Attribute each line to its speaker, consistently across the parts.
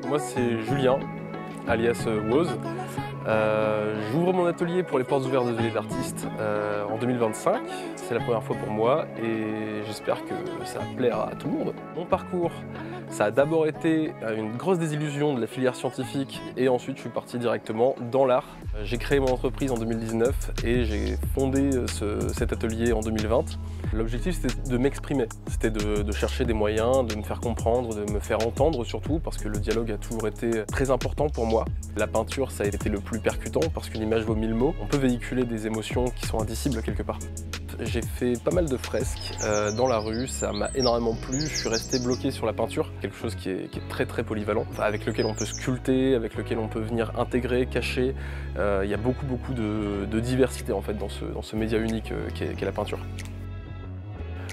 Speaker 1: Moi c'est Julien, alias Woz. J'ouvre mon atelier pour les portes ouvertes de l'atelier d'artistes en 2025. C'est la première fois pour moi et j'espère que ça va plaire à tout le monde. Mon parcours, ça a d'abord été une grosse désillusion de la filière scientifique et ensuite je suis parti directement dans l'art. J'ai créé mon entreprise en 2019 et j'ai fondé cet atelier en 2020. L'objectif c'était de m'exprimer, c'était de chercher des moyens, de me faire comprendre, de me faire entendre surtout parce que le dialogue a toujours été très important pour moi. La peinture ça a été le plus percutant parce qu'une image vaut 1000 mots. On peut véhiculer des émotions qui sont indicibles quelque part. J'ai fait pas mal de fresques dans la rue, ça m'a énormément plu, je suis resté bloqué sur la peinture, quelque chose qui est très polyvalent, avec lequel on peut sculpter, avec lequel on peut venir intégrer, cacher. Il y a beaucoup de diversité en fait dans ce média unique qu'est la peinture.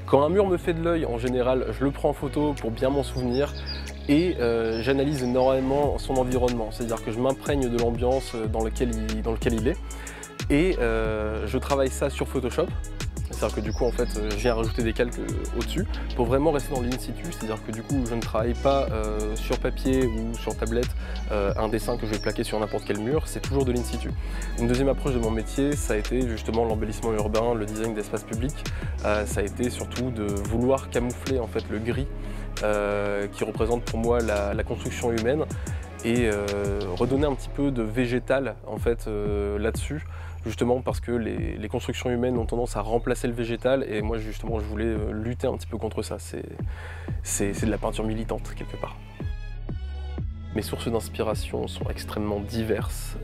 Speaker 1: Quand un mur me fait de l'œil, en général, je le prends en photo pour bien m'en souvenir et j'analyse énormément son environnement, c'est-à-dire que je m'imprègne de l'ambiance dans lequel il est et je travaille ça sur Photoshop. C'est-à-dire que du coup en fait je viens rajouter des calques au-dessus pour vraiment rester dans l'in situ, c'est-à-dire que du coup je ne travaille pas sur papier ou sur tablette un dessin que je vais plaquer sur n'importe quel mur, c'est toujours de l'in situ. Une deuxième approche de mon métier, ça a été justement l'embellissement urbain, le design d'espace public, ça a été surtout de vouloir camoufler en fait le gris qui représente pour moi la construction humaine et redonner un petit peu de végétal en fait là-dessus, justement parce que les constructions humaines ont tendance à remplacer le végétal et moi justement je voulais lutter un petit peu contre ça, c'est de la peinture militante quelque part. Mes sources d'inspiration sont extrêmement diverses.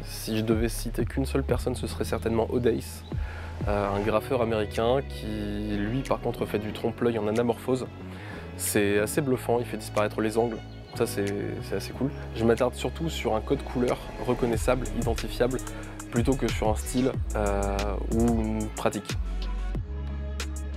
Speaker 1: Si je devais citer qu'une seule personne, ce serait certainement Odace, un graffeur américain qui lui par contre fait du trompe-l'œil en anamorphose. C'est assez bluffant, il fait disparaître les angles. Ça c'est assez cool. Je m'attarde surtout sur un code couleur reconnaissable, identifiable, plutôt que sur un style ou une pratique.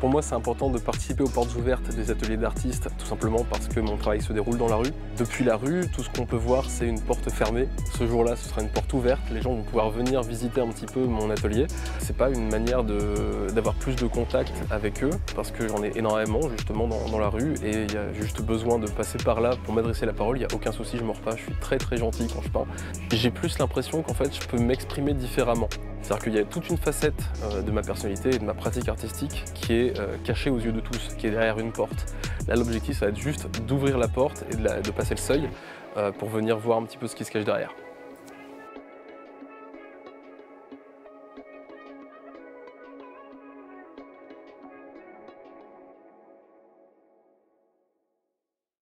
Speaker 1: Pour moi, c'est important de participer aux portes ouvertes des ateliers d'artistes, tout simplement parce que mon travail se déroule dans la rue. Depuis la rue, tout ce qu'on peut voir, c'est une porte fermée. Ce jour-là, ce sera une porte ouverte. Les gens vont pouvoir venir visiter un petit peu mon atelier. C'est pas une manière d'avoir plus de contact avec eux, parce que j'en ai énormément justement dans la rue et il y a juste besoin de passer par là pour m'adresser la parole. Il n'y a aucun souci, je ne mords pas, je suis très gentil quand je peins. J'ai plus l'impression qu'en fait, je peux m'exprimer différemment. C'est-à-dire qu'il y a toute une facette de ma personnalité et de ma pratique artistique qui est cachée aux yeux de tous, qui est derrière une porte. Là, l'objectif, ça va être juste d'ouvrir la porte et de passer le seuil pour venir voir un petit peu ce qui se cache derrière.